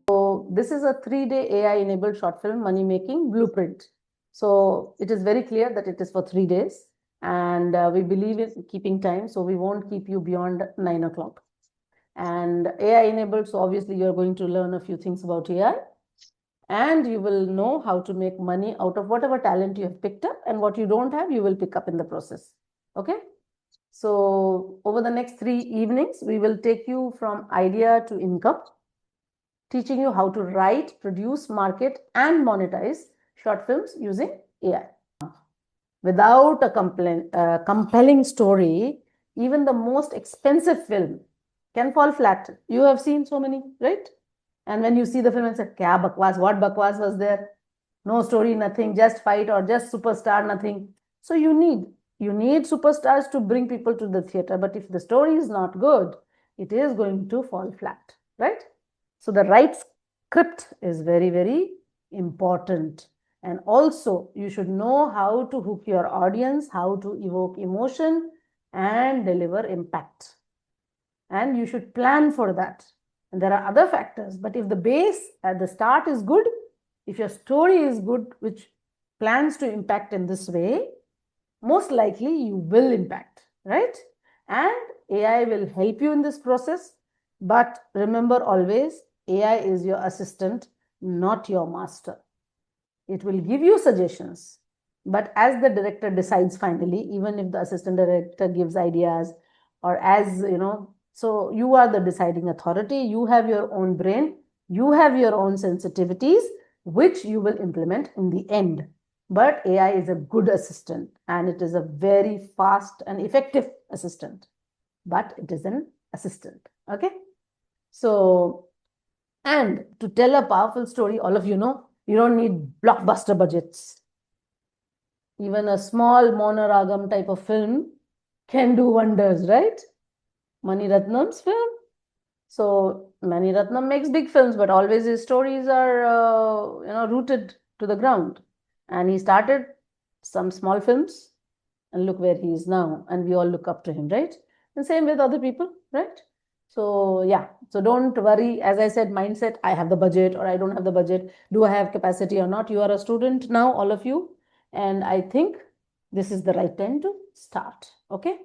So this is a 3-day AI-enabled short film money-making blueprint. So it is very clear that it is for 3 days, and we believe in keeping time, so we won't keep you beyond 9 o'clock. And AI-enabled, so obviously you're going to learn a few things about AI, and you will know how to make money out of whatever talent you have picked up, and what you don't have, you will pick up in the process. Okay? So over the next 3 evenings, we will take you from idea to income, teaching you how to write, produce, market, and monetize short films using AI. Without a compelling story, even the most expensive film can fall flat. You have seen so many, right? And when you see the film and say, kya bakwas, what bakwas was there? No story, nothing, just fight or just superstar, nothing. So you need superstars to bring people to the theater. But if the story is not good, it is going to fall flat, right? So the right script is very, very important. And also, you should know how to hook your audience, how to evoke emotion and deliver impact. And you should plan for that. And there are other factors. But if the base at the start is good, if your story is good, which plans to impact in this way, most likely you will impact, right? And AI will help you in this process. But remember always, AI is your assistant, not your master. It will give you suggestions, but as the director decides finally, even if the assistant director gives ideas, or as you know, so you are the deciding authority. You have your own brain, you have your own sensitivities, which you will implement in the end. But AI is a good assistant, and it is a very fast and effective assistant, but it is an assistant. Okay. So, and to tell a powerful story, all of you know, you don't need blockbuster budgets. Even a small monoragam type of film can do wonders, right? Mani Ratnam's film. So Mani Ratnam makes big films, but always his stories are rooted to the ground. And he started some small films, and look where he is now, and we all look up to him, right? And same with other people, right? So yeah, so don't worry. As I said, mindset, I have the budget or I don't have the budget. Do I have capacity or not? You are a student now, all of you. And I think this is the right time to start. Okay.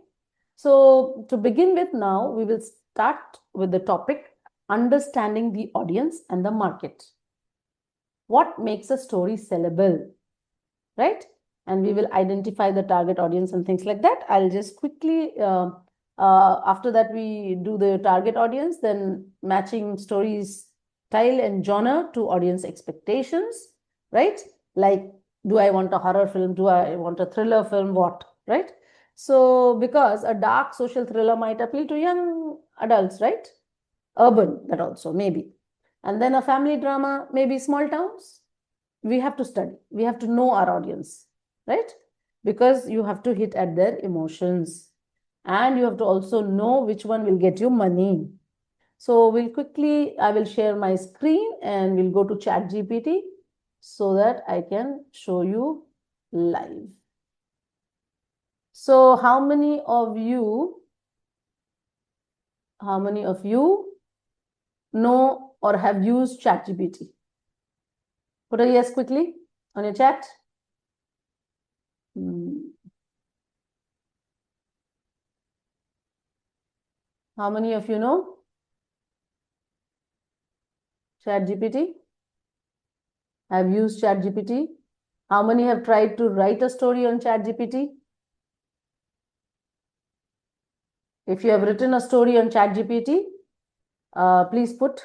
So to begin with now, we will start with the topic, understanding the audience and the market. What makes a story sellable, right? And we will identify the target audience and things like that. I'll just quickly, after that we do the target audience, then matching stories style and genre to audience expectations, right? Like, do I want a horror film? Do I want a thriller film? What, right? So because a dark social thriller might appeal to young adults, right? Urban, that also maybe. And then a family drama, maybe small towns. We have to study. We have to know our audience, right? Because you have to hit at their emotions. And you have to also know which one will get you money. So we'll quickly, I will share my screen and we'll go to Chat GPT so that I can show you live. So how many of you know or have used Chat GPT? Put a yes quickly on your chat. How many of you know Chat GPT? Have used Chat GPT? How many have tried to write a story on Chat GPT? If you have written a story on Chat GPT, please put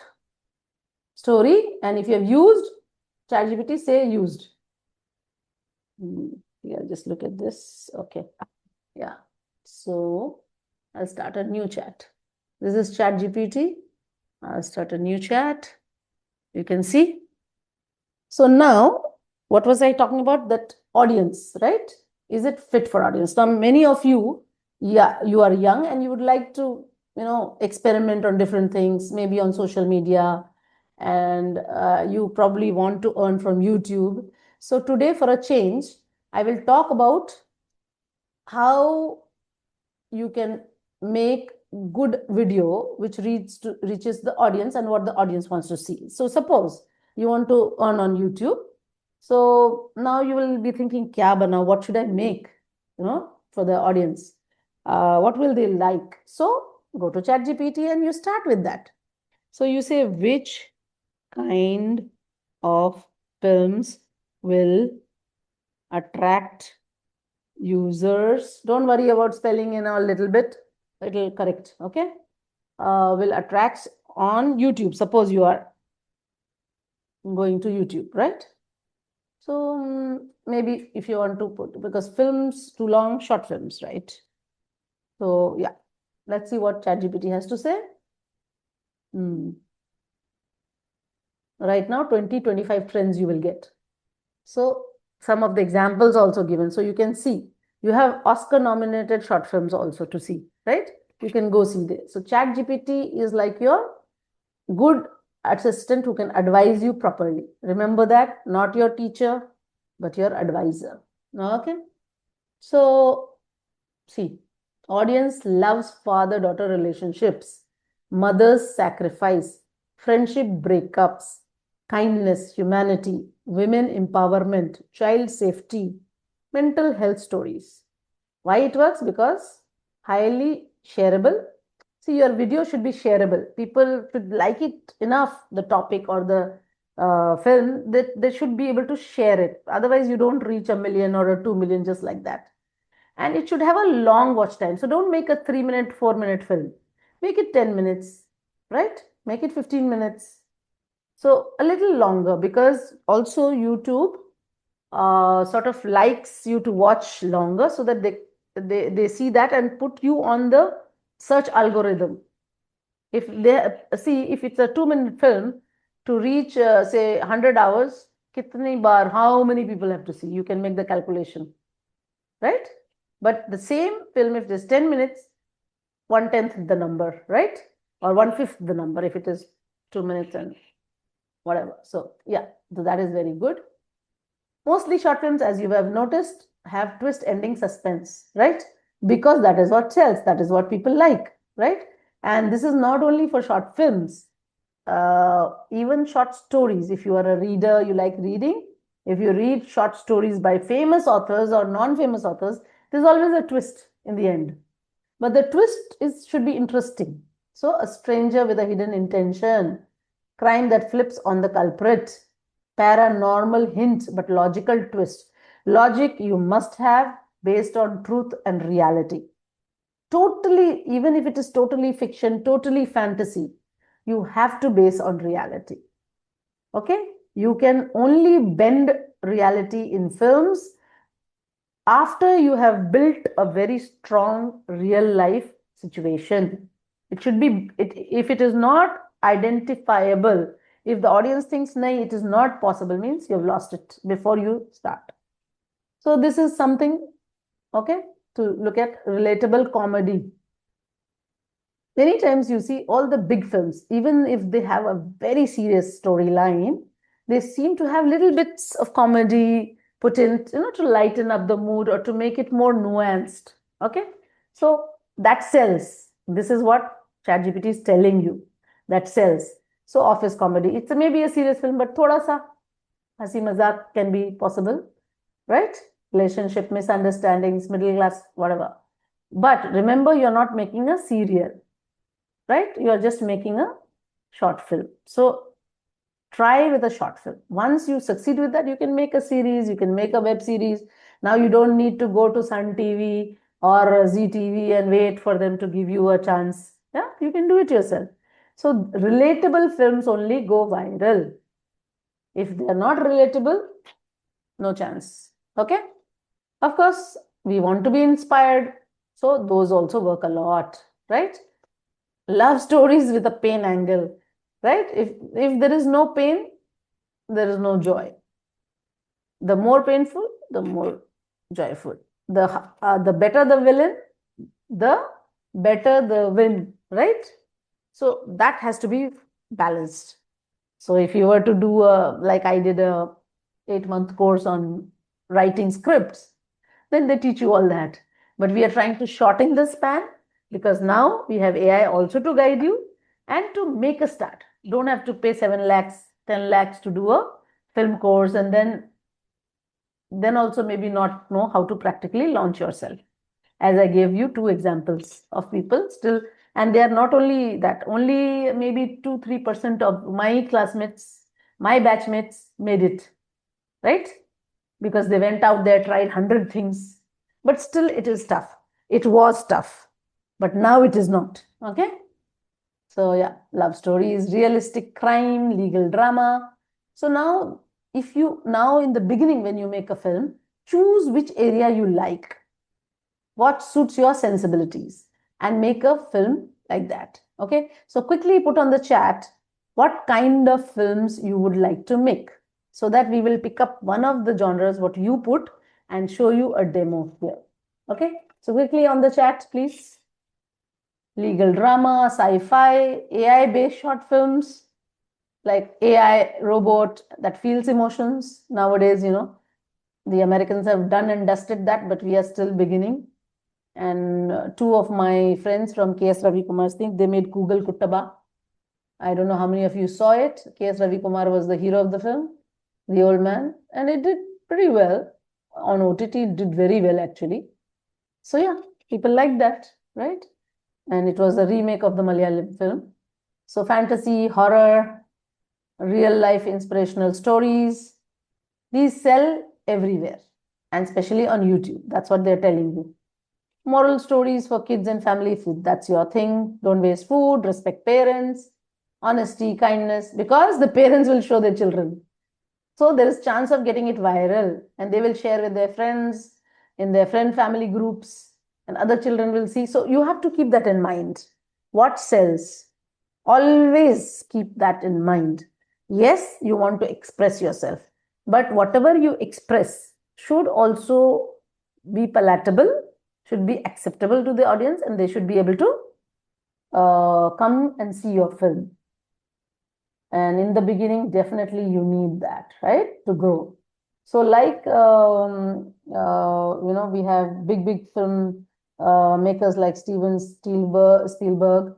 story. And if you have used Chat GPT, say used. Yeah, just look at this. Okay. Yeah. So I'll start a new chat. This is Chat GPT. I'll start a new chat. You can see. So now, what was I talking about? That audience, right? Is it fit for audience? Now, many of you, yeah, you are young and you would like to, experiment on different things, maybe on social media, and you probably want to earn from YouTube. So today, for a change, I will talk about how you can make good video which reaches the audience and what the audience wants to see. So suppose you want to earn on YouTube. So now you will be thinking, kya bana, what should I make, for the audience? What will they like? So go to Chat GPT and you start with that. So you say, which kind of films will attract users? Don't worry about spelling in a little bit. It'll correct, okay? Will attract on YouTube. Suppose you are going to YouTube, right? So maybe if you want to put, because films too long, short films, right? So yeah, let's see what ChatGPT has to say. Right now, 20-25 trends you will get. So some of the examples also given. So you can see, you have Oscar nominated short films also to see, right? You can go see this. So Chat GPT is like your good assistant who can advise you properly. Remember that, not your teacher, but your advisor. Okay. So see, audience loves father-daughter relationships, mother's sacrifice, friendship breakups, kindness, humanity, women empowerment, child safety, mental health stories. Why it works? Because highly shareable. See, your video should be shareable. People should like it enough, the topic or the film, that they should be able to share it. Otherwise, you don't reach 1 million or a 2 million just like that. And it should have a long watch time. So don't make a 3 minute, 4 minute film. Make it 10 minutes, right? Make it 15 minutes. So a little longer, because also YouTube sort of likes you to watch longer so that they see that and put you on the search algorithm. If they see, if it's a 2 minute film, to reach say 100 hours, kitni bar, how many people have to see? You can make the calculation, right? But the same film, if it is 10 minutes, 1/10 the number, right? Or 1/5 the number if it is 2 minutes and whatever. So yeah, so that is very good. Mostly short films, as you have noticed, have twist ending suspense, right? Because that is what sells, that is what people like, right? And this is not only for short films, even short stories. If you are a reader, you like reading, if you read short stories by famous authors or non-famous authors, there's always a twist in the end. But the twist should be interesting. So a stranger with a hidden intention, crime that flips on the culprit, paranormal hint but logical twist. Logic you must have based on truth and reality. Totally, even if it is totally fiction, totally fantasy, you have to base on reality. Okay? You can only bend reality in films after you have built a very strong real life situation. It should be, if it is not identifiable, if the audience thinks, nay, it is not possible, means you have lost it before you start. So this is something, okay, to look at. Relatable comedy. Many times you see all the big films, even if they have a very serious storyline, they seem to have little bits of comedy put in, to lighten up the mood or to make it more nuanced. Okay, so that sells. This is what ChatGPT is telling you. That sells. So office comedy. It's maybe a serious film, but thoda sa hasi mazak can be possible, right? Relationship misunderstandings, middle class, whatever. But remember, you're not making a serial, right? You're just making a short film. So try with a short film. Once you succeed with that, you can make a series, you can make a web series. Now you don't need to go to Sun TV or Z TV and wait for them to give you a chance. Yeah, you can do it yourself. So relatable films only go viral. If they're not relatable, no chance. Okay? Of course, we want to be inspired. So those also work a lot, right? Love stories with a pain angle, right? If there is no pain, there is no joy. The more painful, the more joyful. The better the villain, the better the win, right? So that has to be balanced. So if you were to do like I did a 8-month course on writing scripts, then they teach you all that. But we are trying to shorten the span because now we have AI also to guide you and to make a start. Don't have to pay 7 lakhs, 10 lakhs to do a film course and then also maybe not know how to practically launch yourself. As I gave you 2 examples of people still, and they are not only that, only maybe 2-3% of my classmates, my batchmates made it, right? Because they went out there, tried 100 things, but still it is tough. It was tough, but now it is not. Okay. So yeah, love stories, realistic crime, legal drama. So now, if you now in the beginning when you make a film, choose which area you like, what suits your sensibilities, and make a film like that. Okay. So quickly put on the chat what kind of films you would like to make, so that we will pick up one of the genres what you put and show you a demo here. Okay. So quickly on the chat, please. Legal drama, sci-fi, AI-based short films, like AI robot that feels emotions. Nowadays, the Americans have done and dusted that, but we are still beginning. And 2 of my friends from KS Ravi Kumar's thing, they made Google Kuttaba. I don't know how many of you saw it. KS Ravi Kumar was the hero of the film, the old man, and it did pretty well on OTT. It did very well actually. So yeah, people like that, right? And it was a remake of the Malayalam film. So fantasy, horror, real life inspirational stories, these sell everywhere, and especially on YouTube. That's what they're telling you. Moral stories for kids and family, food, that's your thing. Don't waste food, respect parents, honesty, kindness, because the parents will show their children. So there is chance of getting it viral, and they will share with their friends in their friend family groups, and other children will see. So you have to keep that in mind. What sells? Always keep that in mind. Yes, you want to express yourself, but whatever you express should also be palatable, should be acceptable to the audience, and they should be able to come and see your film. And in the beginning, definitely you need that, right, to grow. So like, we have big film makers like Steven Spielberg.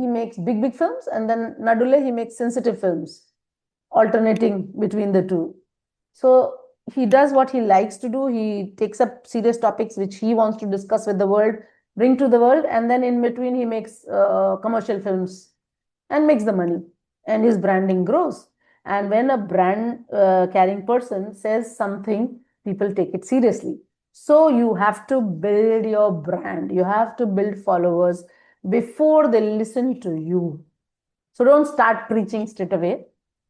He makes big films, and then Nadule, he makes sensitive films, alternating between the two. So he does what he likes to do. He takes up serious topics which he wants to discuss with the world, bring to the world, and then in between he makes commercial films and makes the money, and his branding grows. And when a brand carrying person says something, people take it seriously. So you have to build your brand. You have to build followers before they listen to you. So don't start preaching straight away.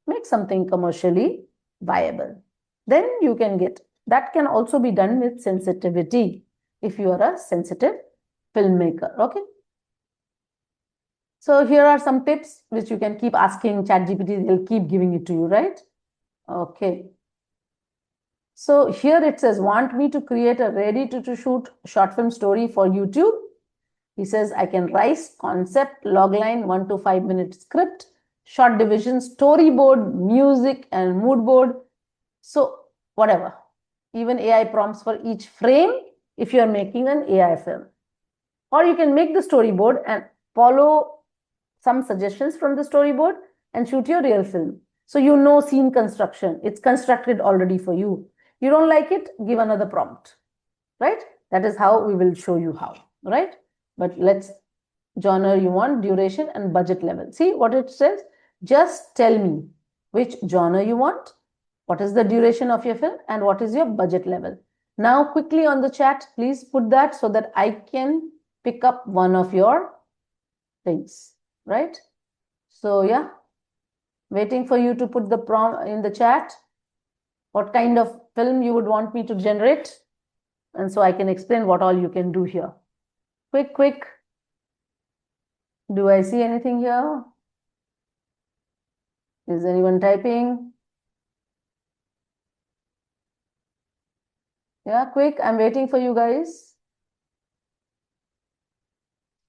Make something commercially viable. Then you can get. That can also be done with sensitivity if you are a sensitive filmmaker. Okay. So here are some tips which you can keep asking Chat GPT. They'll keep giving it to you, right? Okay. So here it says, want me to create a ready-to-shoot short film story for YouTube? He says, I can write concept, logline, 1 to 5 minute script, short division, storyboard, music, and mood board. So whatever. Even AI prompts for each frame if you are making an AI film. Or you can make the storyboard and follow some suggestions from the storyboard and shoot your real film. So you know scene construction. It's constructed already for you. You don't like it, give another prompt, right? That is how we will show you how, right? But let's, genre you want, duration, and budget level. See what it says? Just tell me which genre you want, what is the duration of your film, and what is your budget level. Now quickly on the chat, please put that so that I can pick up one of your things, right? So yeah, waiting for you to put the prompt in the chat, what kind of film you would want me to generate, and so I can explain what all you can do here. Quick. Do I see anything here? Is anyone typing? Yeah, quick. I'm waiting for you guys.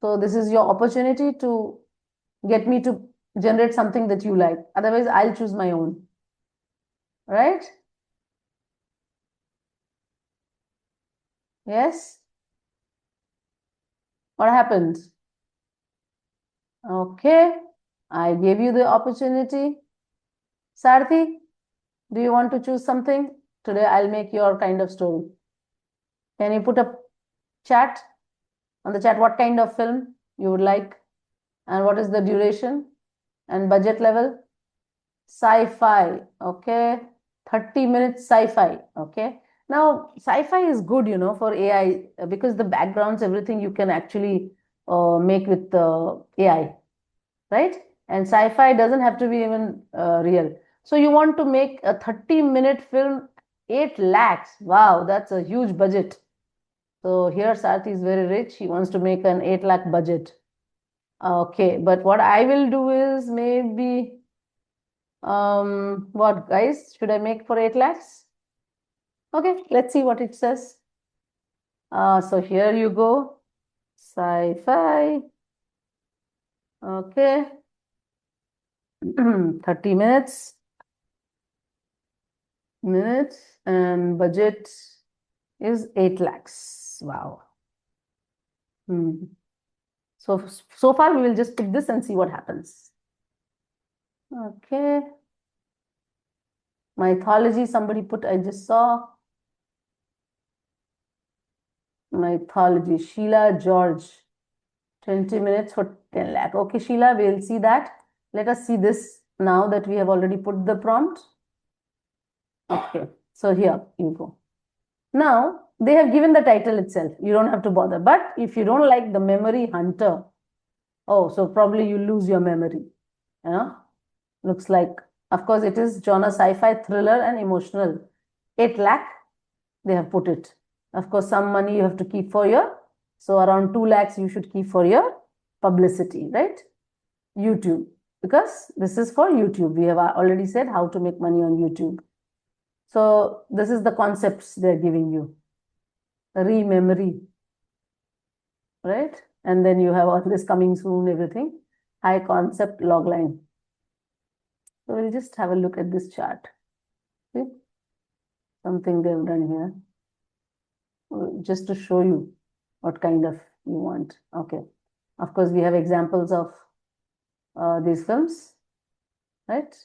So this is your opportunity to get me to generate something that you like. Otherwise, I'll choose my own. Right? Yes? What happened? Okay, I gave you the opportunity. Sarthi, do you want to choose something? Today I'll make your kind of story. Can you put a chat on the chat what kind of film you would like and what is the duration and budget level? Sci-fi, okay. 30 minutes sci-fi, okay. Now, sci-fi is good, for AI because the backgrounds, everything you can actually make with AI, right? And sci-fi doesn't have to be even real. So you want to make a 30-minute film, 8 lakhs. Wow, that's a huge budget. So here Sarthi is very rich. He wants to make an 8 lakh budget. Okay, but what I will do is maybe, what guys, should I make for 8 lakhs? Okay, let's see what it says. So here you go. Sci-fi. Okay. 30 minutes and budget is 8 lakhs. Wow. So far we will just pick this and see what happens. Okay. Mythology, somebody put, I just saw. Mythology, Sheila George. 20 minutes for 10 lakh. Okay, Sheila, we'll see that. Let us see this now that we have already put the prompt. Okay, so here you go. Now, they have given the title itself. You don't have to bother. But if you don't like the memory hunter, oh, so probably you lose your memory. Looks like, of course, it is genre sci-fi, thriller, and emotional. 8 lakh, they have put it. Of course, some money you have to keep for your, so around 2 lakhs you should keep for your publicity, right? YouTube, because this is for YouTube. We have already said how to make money on YouTube. So this is the concepts they're giving you. Rememory, right? And then you have all this coming soon, everything. High concept logline. So we'll just have a look at this chart. See? Something they've done here. Just to show you what kind of you want. Okay. Of course, we have examples of these films, right?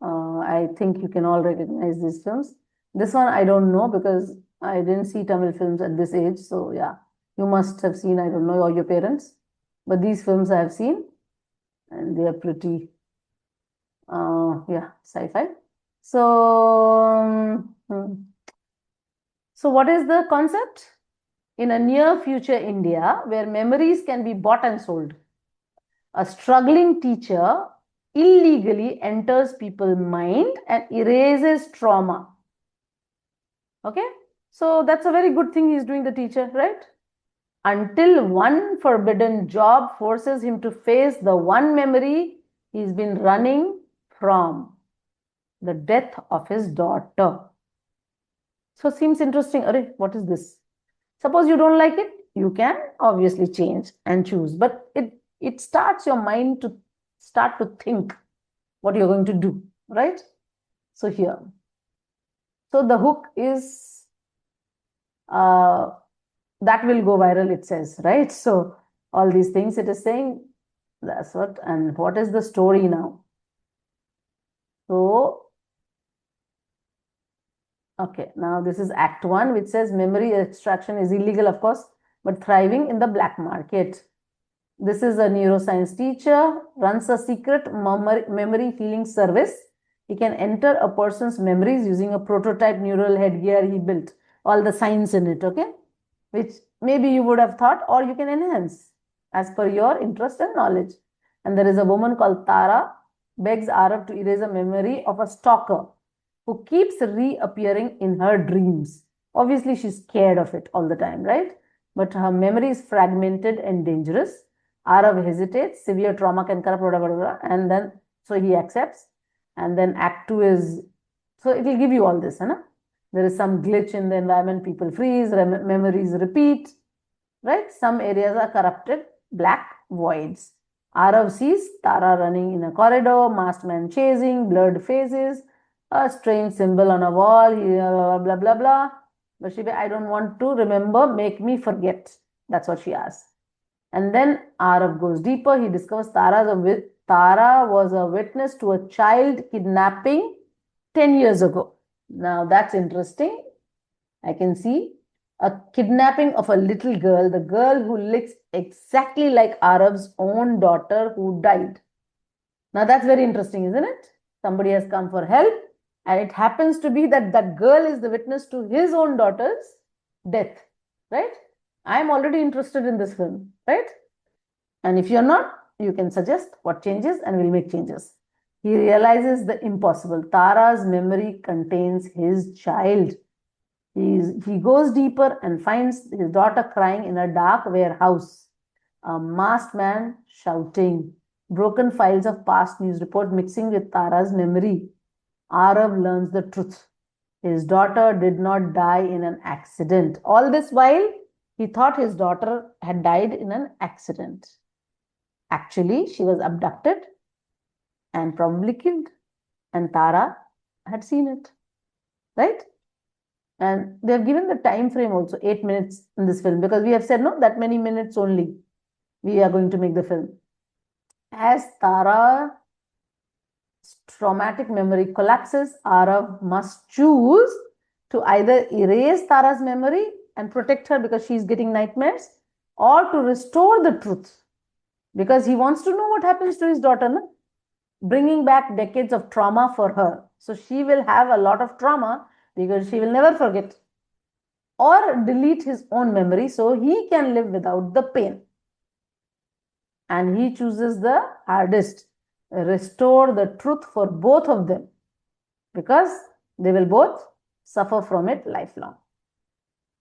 I think you can all recognize these films. This one I don't know because I didn't see Tamil films at this age. So yeah, you must have seen, I don't know, or your parents. But these films I have seen and they are pretty, yeah, sci-fi. So, so what is the concept? In a near future India, where memories can be bought and sold, a struggling teacher illegally enters people's mind and erases trauma. Okay, so that's a very good thing he's doing, the teacher, right? Until one forbidden job forces him to face the one memory he's been running from, the death of his daughter. So seems interesting. Arey, what is this? Suppose you don't like it, you can obviously change and choose, but it starts your mind to start to think what you're going to do, right? So here, so the hook is that will go viral, it says, right? So all these things it is saying, that's what. And what is the story now? So okay, now this is Act 1, which says memory extraction is illegal, of course, but thriving in the black market. This is a neuroscience teacher, runs a secret memory healing service. He can enter a person's memories using a prototype neural headgear he built. All the science in it, okay? Which maybe you would have thought, or you can enhance as per your interest and knowledge. And there is a woman called Tara, begs Arav to erase a memory of a stalker who keeps reappearing in her dreams. Obviously, she's scared of it all the time, right? But her memory is fragmented and dangerous. Arav hesitates, severe trauma can corrupt, whatever, and then so he accepts. And then Act 2 is, so it will give you all this, huh? There is some glitch in the environment, people freeze, memories repeat, right? Some areas are corrupted, black voids. Arav sees Tara running in a corridor, masked man chasing, blurred faces, a strange symbol on a wall, blah, blah, blah, blah. But I don't want to remember, make me forget. That's what she asked. And then Arav goes deeper. He discovers Tara was a witness to a child kidnapping 10 years ago. Now that's interesting. I can see a kidnapping of a little girl, the girl who looks exactly like Arav's own daughter who died. Now that's very interesting, isn't it? Somebody has come for help, and it happens to be that that girl is the witness to his own daughter's death, right? I'm already interested in this film, right? And if you're not, you can suggest what changes and we'll make changes. He realizes the impossible. Tara's memory contains his child. He goes deeper and finds his daughter crying in a dark warehouse. A masked man shouting. Broken files of past news report mixing with Tara's memory. Arav learns the truth. His daughter did not die in an accident. All this while, he thought his daughter had died in an accident. Actually, she was abducted and probably killed. And Tara had seen it, right? And they have given the time frame also, 8 minutes in this film, because we have said, no, that many minutes only we are going to make the film. As Tara's traumatic memory collapses, Arav must choose to either erase Tara's memory and protect her because she's getting nightmares, or to restore the truth because he wants to know what happens to his daughter, no? Bringing back decades of trauma for her. So she will have a lot of trauma because she will never forget, or delete his own memory so he can live without the pain. And he chooses the hardest, restore the truth for both of them, because they will both suffer from it lifelong.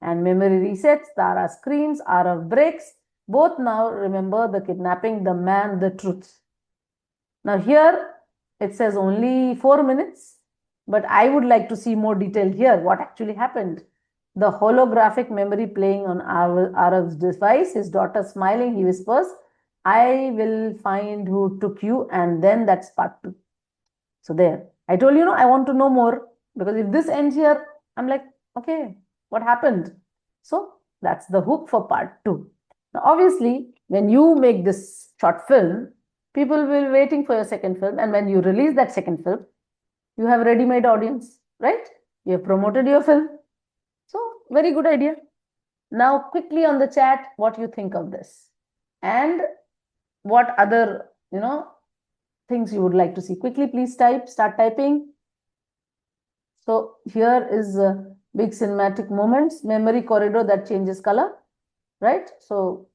And memory resets, Tara screams, Arav breaks. Both now remember the kidnapping, the man, the truth. Now here it says only 4 minutes, but I would like to see more detail here, what actually happened. The holographic memory playing on Arav's device, his daughter smiling, he whispers, I will find who took you, and then that's part 2. So there, I told you, I want to know more, because if this ends here, I'm like, okay, what happened? So that's the hook for part 2. Now, obviously, when you make this short film, people will be waiting for your second film. And when you release that second film, you have ready-made audience, right? You have promoted your film. So very good idea. Now, quickly on the chat, what you think of this? And what other, things you would like to see? Quickly, please start typing. So here is big cinematic moments, memory corridor that changes color, right? So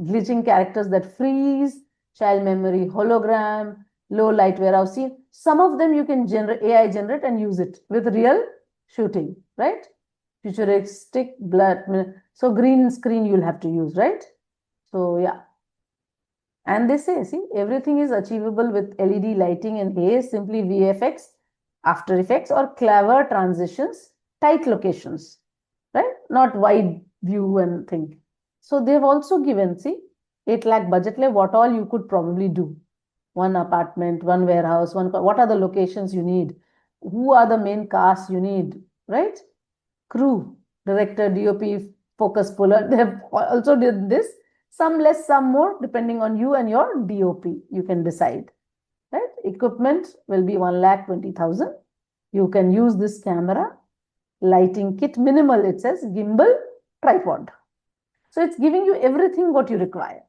glitching characters that freeze, child memory, hologram, low light warehouse scene. Some of them you can AI generate and use it with real shooting, right? Futuristic blood. So green screen you'll have to use, right? So yeah. And they say, see, everything is achievable with LED lighting and haze, simply VFX, After Effects, or clever transitions, tight locations, right? Not wide view and thing. So they've also given, see, 8 lakh budget, what all you could probably do. One apartment, one warehouse, what are the locations you need? Who are the main casts you need, right? Crew, director, DOP, focus puller. They have also did this. Some less, some more, depending on you and your DOP. You can decide, right? Equipment will be 1,20,000. You can use this camera. Lighting kit, minimal, it says, gimbal, tripod. So it's giving you everything what you require,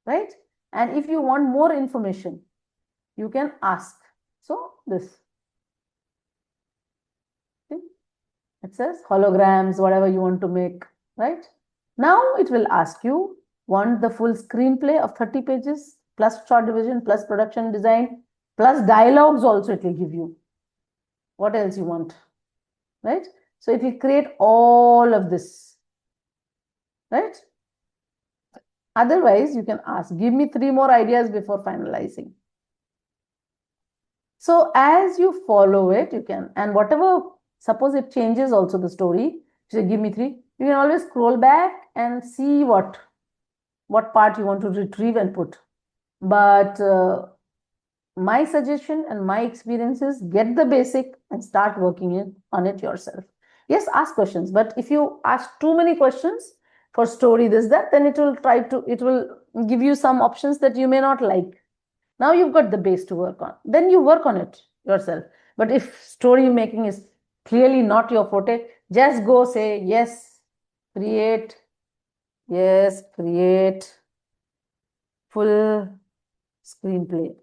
right? And if you want more information, you can ask. So this. See? It says holograms, whatever you want to make, right? Now it will ask you, want the full screenplay of 30 pages, plus short division, plus production design, plus dialogues also it will give you. What else you want, right? So it will create all of this, right? Otherwise, you can ask, give me 3 more ideas before finalizing. So as you follow it, you can, and whatever, suppose it changes also the story, say give me 3, you can always scroll back and see what part you want to retrieve and put. But my suggestion and my experience is get the basic and start working on it yourself. Yes, ask questions, but if you ask too many questions for story, this, that, then it will give you some options that you may not like. Now you've got the base to work on. Then you work on it yourself. But if story making is clearly not your forte, just go say, yes, create, full screenplay.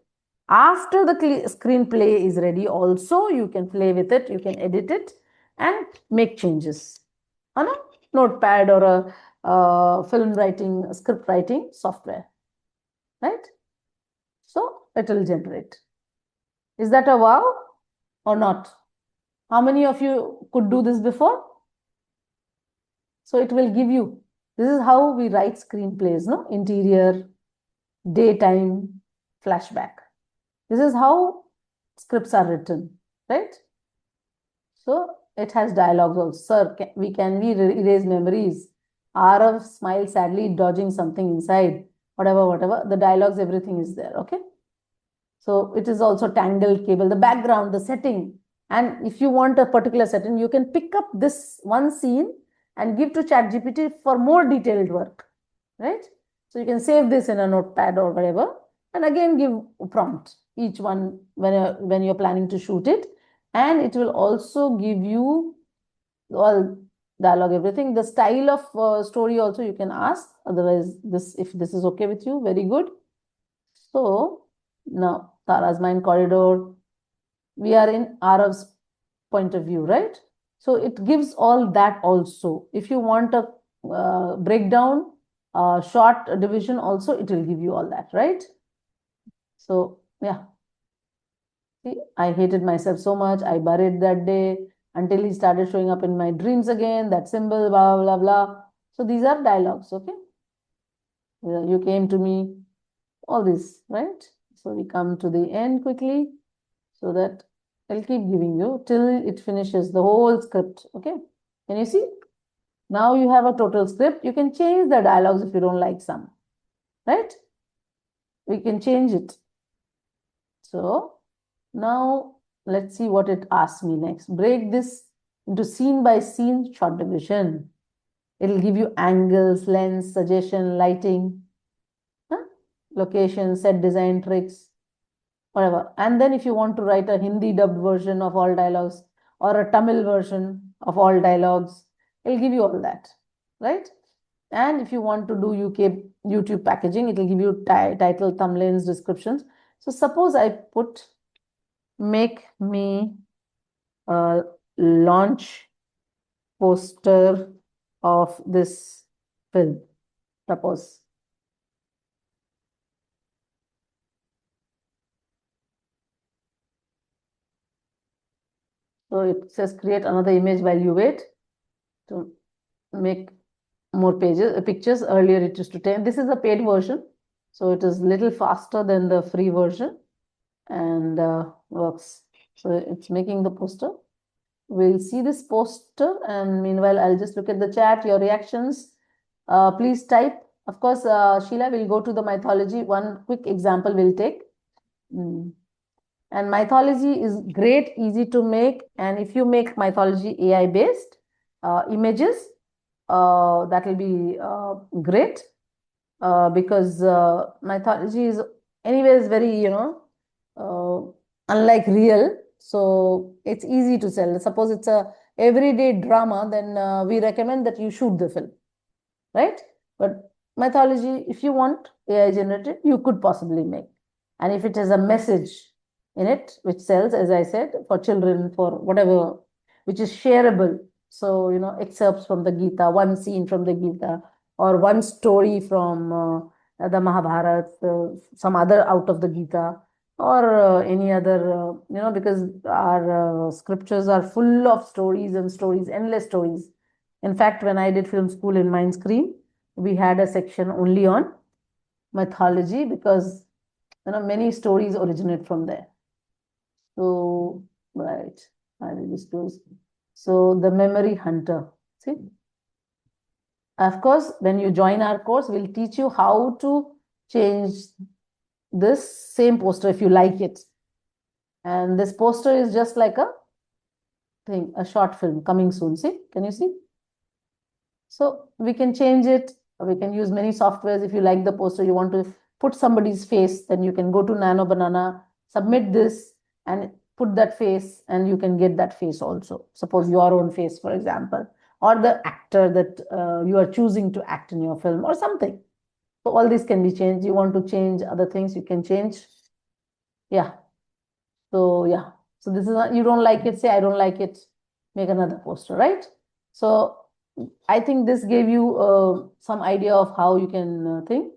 After the screenplay is ready, also you can play with it, you can edit it and make changes on a notepad or a film writing, script writing software, right? So it will generate. Is that a wow or not? How many of you could do this before? So it will give you, this is how we write screenplays, no? Interior, daytime, flashback. This is how scripts are written, right? So it has dialogues also. Sir, can we erase memories? Arav smiles sadly, dodging something inside. Whatever. The dialogues, everything is there, okay? So it is also tangled cable, the background, the setting. And if you want a particular setting, you can pick up this one scene and give to Chat GPT for more detailed work, right? So you can save this in a notepad or whatever, and again give a prompt each one when you're planning to shoot it. And it will also give you all dialogue, everything. The style of story also you can ask. Otherwise, if this is okay with you, very good. So now Tara's mind corridor, we are in Arav's point of view, right? So it gives all that also. If you want a breakdown, short division also, it will give you all that, right? So yeah. See, I hated myself so much. I buried that day until he started showing up in my dreams again, that symbol, blah, blah, blah. So these are dialogues, okay? You came to me, all this, right? So we come to the end quickly so that I'll keep giving you till it finishes the whole script, okay? Can you see? Now you have a total script. You can change the dialogues if you don't like some, right? We can change it. So now let's see what it asks me next. Break this into scene by scene short division. It'll give you angles, lens, suggestion, lighting, location, set design tricks, whatever. And then if you want to write a Hindi dubbed version of all dialogues or a Tamil version of all dialogues, it'll give you all that, right? And if you want to do YouTube packaging, it will give you title, thumbnails, descriptions. So suppose I put, make me a launch poster of this film, suppose. So it says create another image while you wait to make more pictures. Earlier it used to take. This is a paid version, so it is little faster than the free version and works. So it's making the poster. We'll see this poster, and meanwhile I'll just look at the chat, your reactions. Please type. Of course, Sheila will go to the mythology. One quick example we'll take. And mythology is great, easy to make. And if you make mythology AI based images, that will be great because mythology is anyways very, unlike real. So it's easy to sell. Suppose it's a everyday drama, then we recommend that you shoot the film, right? But mythology, if you want AI generated, you could possibly make. And if it has a message in it, which sells, as I said, for children, for whatever, which is shareable. So, excerpts from the Gita, one scene from the Gita, or one story from the Mahabharata, some other out of the Gita, or any other, because our scriptures are full of stories and stories, endless stories. In fact, when I did film school in Mindscreen, we had a section only on mythology because many stories originate from there. So, right, I will disclose. So the memory hunter, see? Of course, when you join our course, we'll teach you how to change this same poster if you like it. And this poster is just like a thing, a short film coming soon. See, can you see? So we can change it. We can use many softwares. If you like the poster, you want to put somebody's face, then you can go to Nano Banana, submit this, and put that face, and you can get that face also. Suppose your own face, for example, or the actor that you are choosing to act in your film or something. So all these can be changed. You want to change other things, you can change. Yeah. So yeah. So this is you don't like it, say I don't like it, make another poster, right? So I think this gave you some idea of how you can think.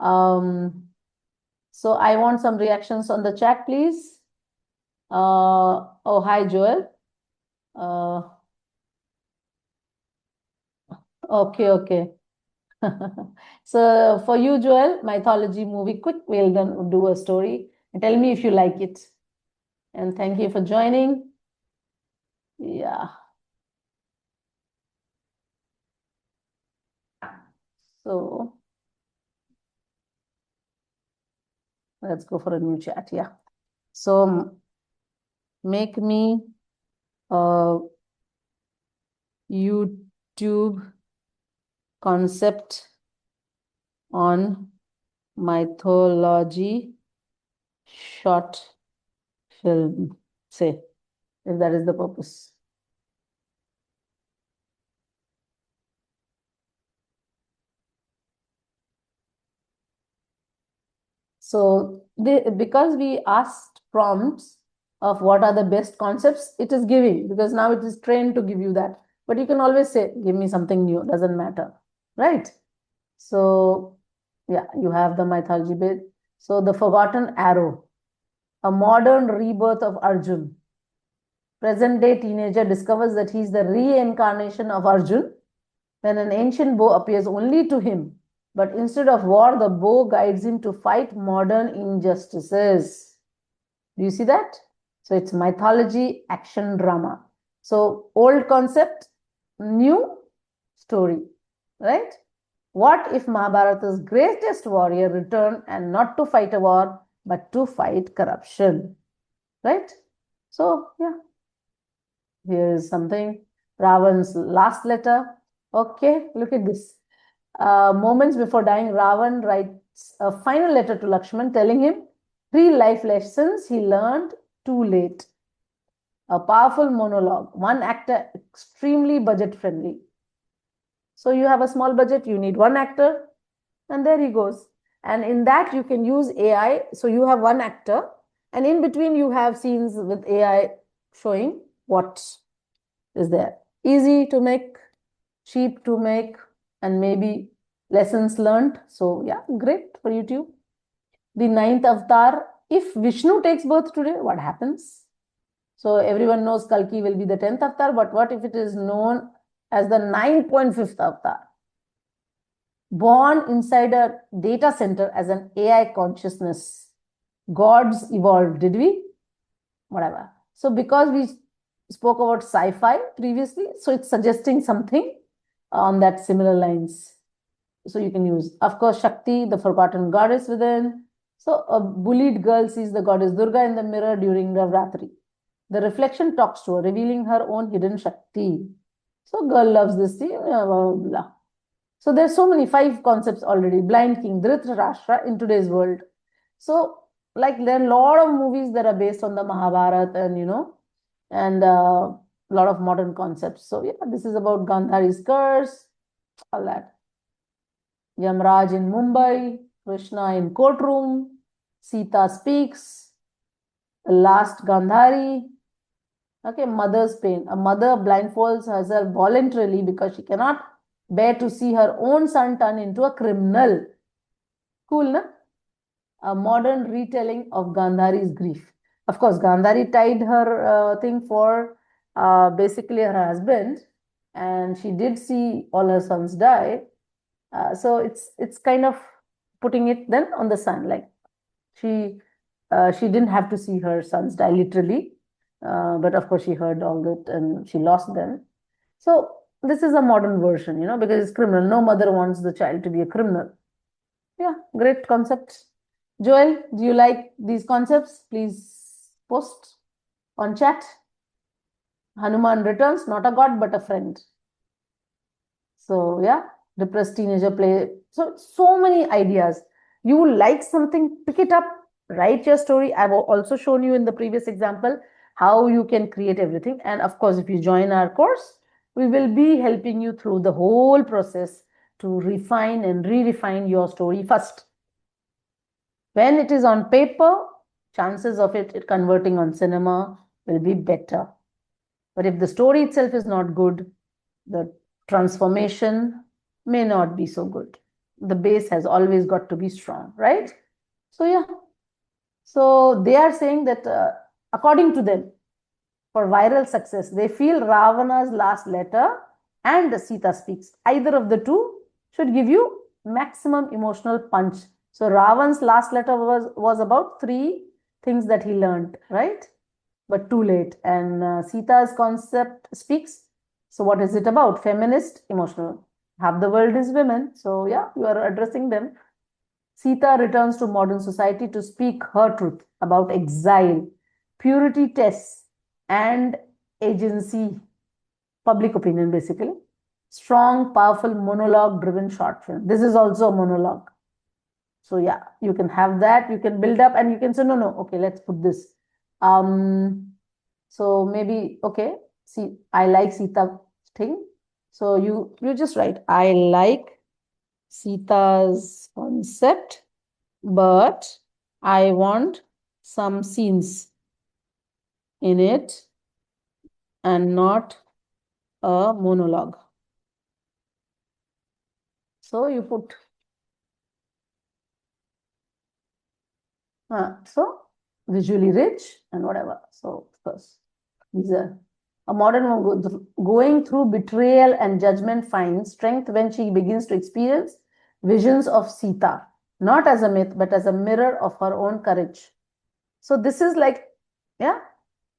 So I want some reactions on the chat, please. Oh, hi, Joel. Uh, okay, okay. So for you, Joel, mythology movie, quick, we'll then do a story and tell me if you like it. And thank you for joining. Yeah. So let's go for a new chat. Yeah. So make me a YouTube concept on mythology short film, say, if that is the purpose. So because we asked prompts of what are the best concepts, it is giving, because now it is trained to give you that. But you can always say, give me something new, doesn't matter, right? So yeah, you have the mythology bit. So the forgotten arrow, a modern rebirth of Arjun. Present day teenager discovers that he is the reincarnation of Arjun when an ancient bow appears only to him. But instead of war, the bow guides him to fight modern injustices. Do you see that? So it's mythology, action, drama. So old concept, new story, right? What if Mahabharata's greatest warrior returned and not to fight a war, but to fight corruption, right? So, yeah, here is something. Ravan's last letter. Okay, look at this. Moments before dying, Ravan writes a final letter to Lakshman telling him 3 life lessons he learned too late. A powerful monologue, one actor, extremely budget friendly. So you have a small budget, you need one actor, and there he goes. And in that, you can use AI. So you have one actor, and in between, you have scenes with AI showing what is there. Easy to make, cheap to make, and maybe lessons learned. So, yeah, great for YouTube. The 9th avatar. If Vishnu takes birth today, what happens? So, everyone knows Kalki will be the 10th avatar, but what if it is known as the 9.5th avatar? Born inside a data center as an AI consciousness. Gods evolved, did we? Whatever. So, because we spoke about sci-fi previously, so it's suggesting something on that similar lines. So you can use, of course, Shakti, the forgotten goddess within. So a bullied girl sees the goddess Durga in the mirror during Navratri. The reflection talks to her, revealing her own hidden Shakti. So girl loves this thing, blah, blah, blah. So there's so many 5 concepts already. Blind King, Dhritarashtra in today's world. So like there are a lot of movies that are based on the Mahabharata and and a lot of modern concepts. So yeah, this is about Gandhari's curse, all that. Yamraj in Mumbai, Krishna in courtroom, Sita speaks, last Gandhari. Okay, mother's pain. A mother blindfolds herself voluntarily because she cannot bear to see her own son turn into a criminal. Cool, na? A modern retelling of Gandhari's grief. Of course, Gandhari tied her thing for basically her husband, and she did see all her sons die. So it's kind of putting it then on the son, like she didn't have to see her sons die literally, but of course she heard all that and she lost them. So this is a modern version, because it's criminal. No mother wants the child to be a criminal. Yeah, great concept. Joel, do you like these concepts? Please post on chat. Hanuman returns, not a god, but a friend. So yeah, depressed teenager play. So many ideas. You like something, pick it up, write your story. I've also shown you in the previous example how you can create everything. And of course, if you join our course, we will be helping you through the whole process to refine and re-refine your story first. When it is on paper, chances of it converting on cinema will be better. But if the story itself is not good, the transformation may not be so good. The base has always got to be strong, right? So, yeah. So, they are saying that according to them, for viral success, they feel Ravana's last letter and the Sita speaks. Either of the two should give you maximum emotional punch. So, Ravan's last letter was about three things that he learned, right? But too late. And Sita's concept speaks. So, what is it about? Feminist, emotional. Half the world is women. So, yeah, you are addressing them. Sita returns to modern society to speak her truth about exile, purity tests, and agency, public opinion, basically. Strong, powerful, monologue driven short film. This is also a monologue. So, yeah, you can have that. You can build up and you can say, no, no, okay, let's put this. So maybe, okay, see, I like Sita thing. So you just write, I like Sita's concept, but I want some scenes in it and not a monologue. So you put, so visually rich and whatever. So of course, these are a modern woman going through betrayal and judgment finds strength when she begins to experience visions of Sita, not as a myth, but as a mirror of her own courage. So this is like, yeah,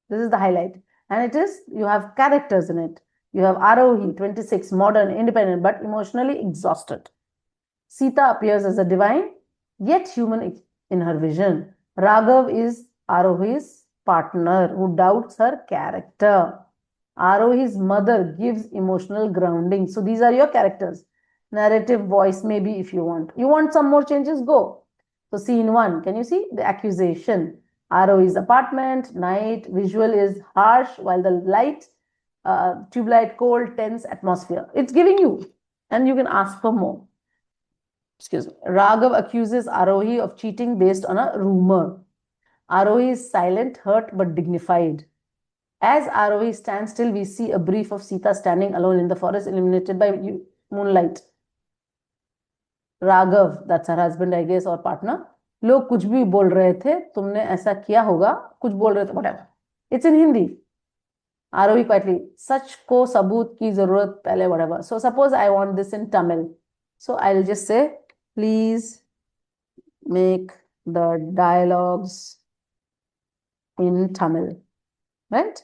this is the highlight. And it is, you have characters in it. You have Arohi, 26, modern, independent, but emotionally exhausted. Sita appears as a divine, yet human in her vision. Raghav is Arohi's partner who doubts her character. Arohi's mother gives emotional grounding. So these are your characters. Narrative voice, maybe if you want. You want some more changes? Go. So scene one, can you see the accusation? Arohi's apartment, night, visual is harsh, while the light, tube light, cold, tense atmosphere. It's giving you, and you can ask for more. Excuse me. Raghav accuses Arohi of cheating based on a rumor. Arohi is silent, hurt, but dignified. As Arohi stands still, we see a brief of Sita standing alone in the forest, illuminated by moonlight. Raghav, that's her husband, I guess, or partner. लोग कुछ भी बोल रहे थे, तुमने ऐसा किया होगा, कुछ बोल रहे थे, whatever. It's in Hindi. Arohi quietly, सच को सबूत की जरूरत पहले, whatever. So suppose I want this in Tamil. So I'll just say, please make the dialogues in Tamil, right?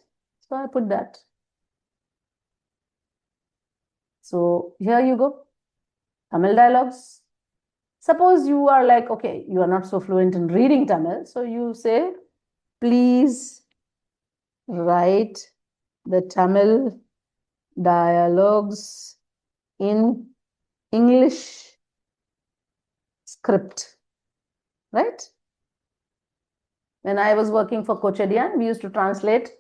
So I put that. So here you go, Tamil dialogues. Suppose you are like, okay, you are not so fluent in reading Tamil. So you say, please write the Tamil dialogues in English script, right? When I was working for Kochadian, we used to translate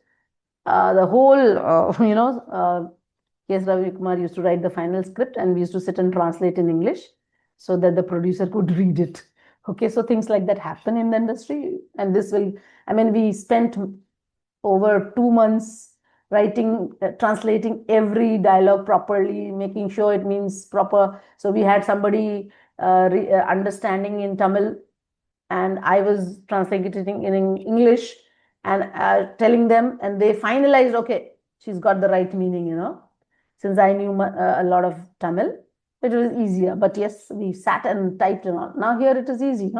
the whole, K.S. Ravi Kumar used to write the final script and we used to sit and translate in English so that the producer could read it. Okay, so things like that happen in the industry. And this will, I mean, we spent over 2 months writing, translating every dialogue properly, making sure it means proper. So we had somebody understanding in Tamil and I was translating in English and telling them, and they finalized, okay, she's got the right meaning, since I knew a lot of Tamil, it was easier. But yes, we sat and typed and all. Now here it is easy,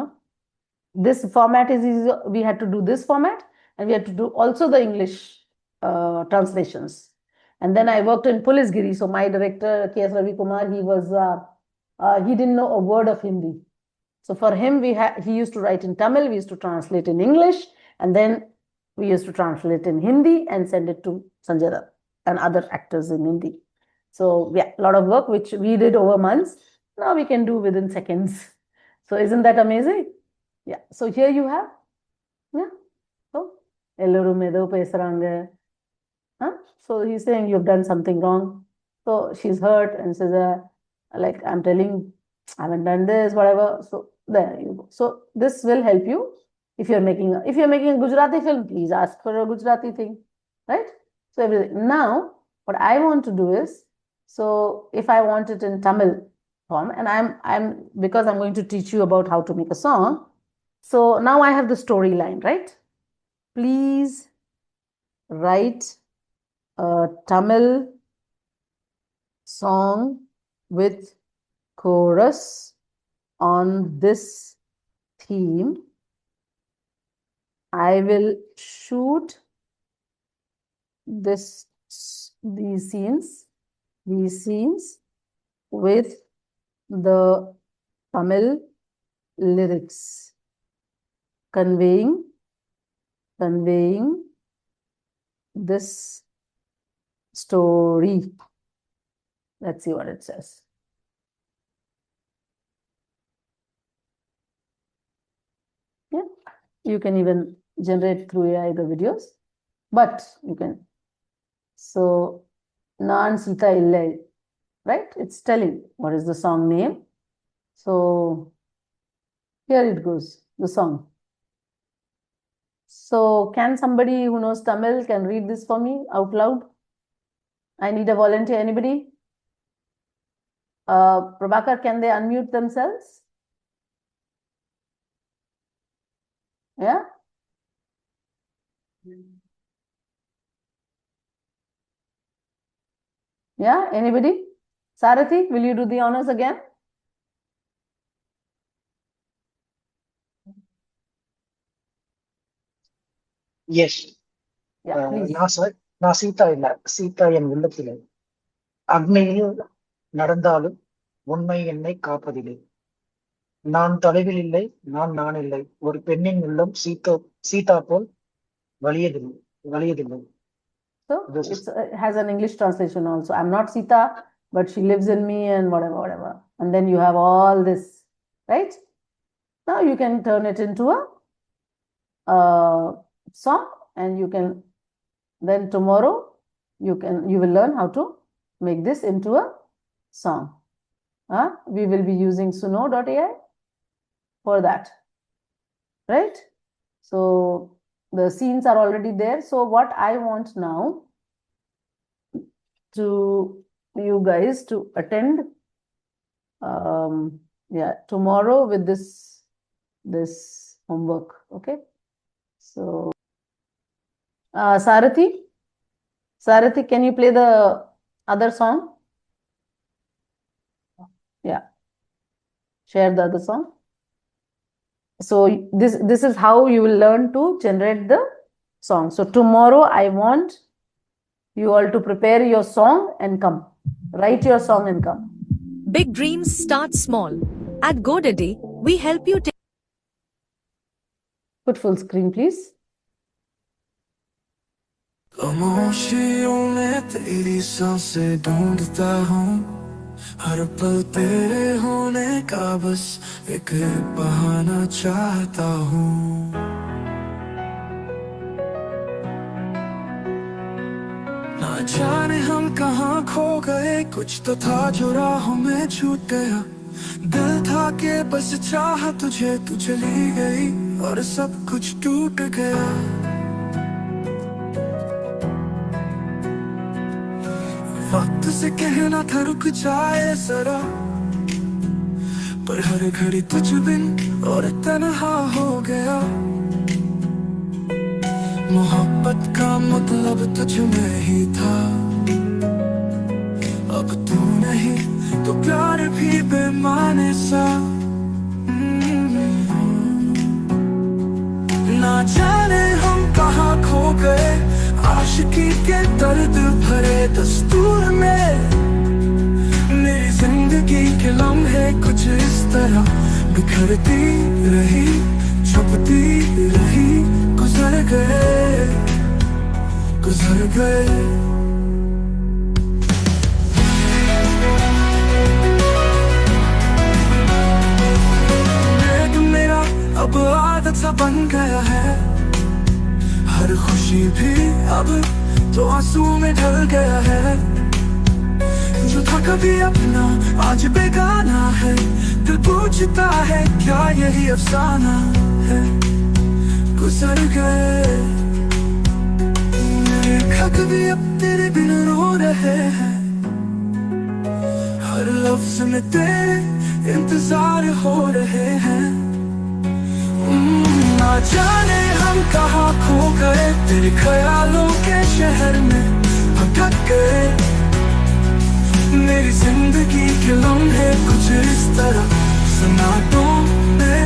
This format is easy. We had to do this format and we had to do also the English translations. And then I worked in Pulisgiri. So my director, K.S. Ravi Kumar, he didn't know a word of Hindi. So for him, he used to write in Tamil, we used to translate in English, and then We used to translate in Hindi and send it to Sanjay Dutt and other actors in Hindi. So yeah, a lot of work which we did over months. Now we can do within seconds. So isn't that amazing? Yeah. So here you have, yeah. So Ellarum edo pesranga. Huh? So he's saying you've done something wrong. So she's hurt and says, like I'm telling, I haven't done this, whatever. So there you go. So this will help you if you're making a Gujarati film. Please ask for a Gujarati thing, right? So everything. Now, what I want to do is, so if I want it in Tamil form, and I'm because I'm going to teach you about how to make a song. So now I have the storyline, right? Please write a Tamil song with chorus on this theme. I will shoot these scenes with the Tamil lyrics, conveying this story. Let's see what it says. Yeah, you can even generate through AI the videos, but you can. So, Naan Sita Illai, right? It's telling what is the song name. So, here it goes, the song. So, can somebody who knows Tamil can read this for me out loud? I need a volunteer. Anybody? Prabhakar, can they unmute themselves? Yeah? Yeah, anybody? Sarathi, will you do the honors again? Yes. Yeah, please. நான் சீதா இல்ல, சீதா என் உள்ளத்திலே. அக்னியில் நடந்தாலும் உண்மை என்னை காப்பதில்லை. நான் தொலைவில் இல்லை, நான் இல்லை. ஒரு பெண்ணின் உள்ளம் சீதா போல் வலியதில்லை. So it has an English translation also. I'm not Sita, but she lives in me and whatever. And then you have all this, right? Now you can turn it into a song, and you can then tomorrow you will learn how to make this into a song. We will be using Suno AI for that, right? So the scenes are already there. So what I want now to you guys to attend tomorrow with this homework. Okay. So Sarathi, can you play the other song? Yeah. Share the other song. So this is how you will learn to generate the song. So tomorrow I want you all to prepare your song and come. Write your song and come. Big dreams start small. At GoDaddy, we help you take. Put full screen, please. खामोशियों में तेरी सांसें ढूंढता हूँ, हर पल तेरे होने का बस एक बहाना चाहता हूँ। ना जाने हम कहाँ खो गए, कुछ तो था जो राहों में छूट गया। दिल था के बस चाह तुझे, तू चली गई और सब कुछ टूट गया। वक्त से कहना था रुक जाए जरा, पर हर घड़ी तुझ बिन और तन्हा हो गया। मोहब्बत का मतलब तुझ में ही था, अब तू नहीं तो प्यार भी बेमाने सा। ना जाने हम कहाँ खो गए, आशिकी के दर्द भरे दस्तूर में। मेरी जिंदगी के लम्हे कुछ इस तरह बिखरती रही, छुपती रही, गुजर गुजर गए, गुजर गए। मेरा अब आदत सा बन गया है, हर खुशी भी अब तो आंसू में ढल गया है। जो था कभी अपना आज बेगाना है, दिल पूछता है क्या यही अफसाना है। गुजर गए कभी अब तेरे बिन रो रहे हैं, हर लफ्ज में तेरे इंतजार हो रहे हैं। ना जाने हम कहाँ खो गए, तेरे ख्यालों के शहर में भटक गए। मेरी जिंदगी के लम्हे कुछ इस तरह सन्नाटों में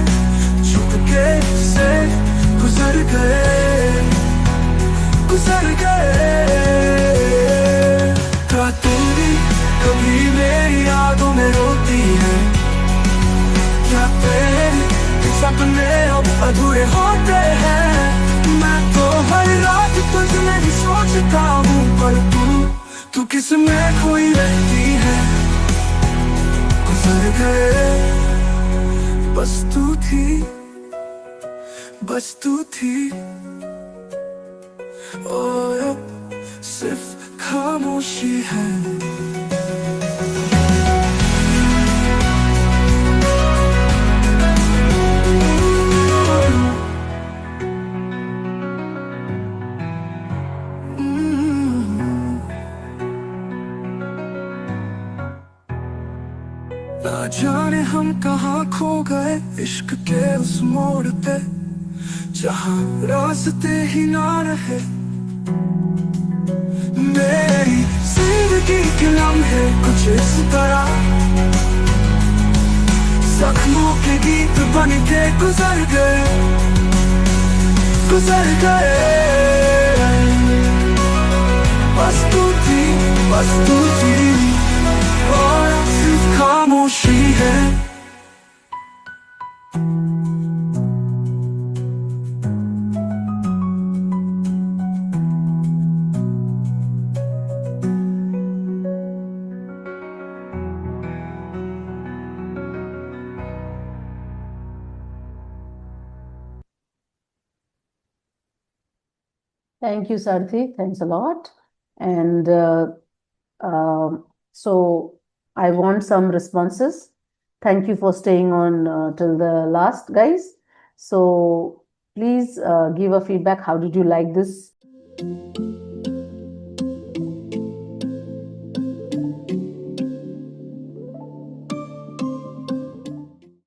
चुपके से गुजर गए, गुजर गए। रातें भी कभी मेरी यादों में रोती हैं, क्या तेरे सपने अब अधूरे होते हैं। मैं तो हर रात तुझ में ही सोचता हूँ, पर तू किस में खोई रहती है। गुजर गए बस तू थी, बस तू थी, और अब सिर्फ खामोशी है। ना जाने हम कहाँ खो गए इश्क के उस मोड़ पे, जहाँ रास्ते ही ना रहे। मेरी जिंदगी के लम्हे कुछ इस तरह जख्मों के गीत बन के गुजर गए, गुजर गए। बस तू थी, बस तू थी, और सिर्फ खामोशी है। Thank you, Sarthi. Thanks a lot. And so I want some responses. Thank you for staying on till the last, guys. So please give a feedback. How did you like this?